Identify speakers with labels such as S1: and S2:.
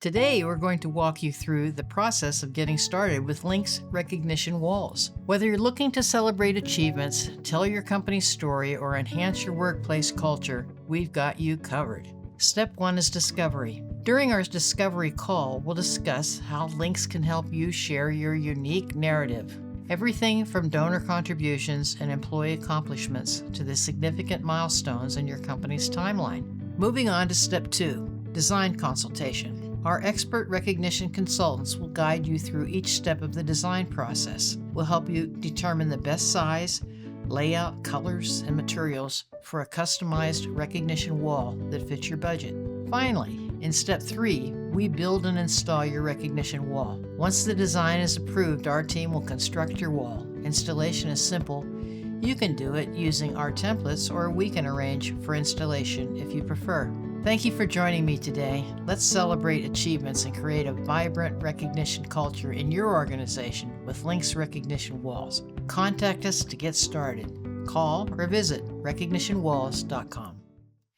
S1: Today, we're going to walk you through the process of getting started with LINX Recognition Walls. Whether you're looking to celebrate achievements, tell your company's story, or enhance your workplace culture, we've got you covered. Step 1 is discovery. During our discovery call, we'll discuss how LINX can help you share your unique narrative. Everything from donor contributions and employee accomplishments to the significant milestones in your company's timeline. Moving on to Step 2, design consultation. Our expert recognition consultants will guide you through each step of the design process. We'll help you determine the best size, layout, colors, and materials for a customized recognition wall that fits your budget. Finally, in Step 3, we build and install your recognition wall. Once the design is approved, our team will construct your wall. Installation is simple. You can do it using our templates, or we can arrange for installation if you prefer. Thank you for joining me today. Let's celebrate achievements and create a vibrant recognition culture in your organization with LINX Recognition Walls. Contact us to get started. Call or visit recognitionwalls.com.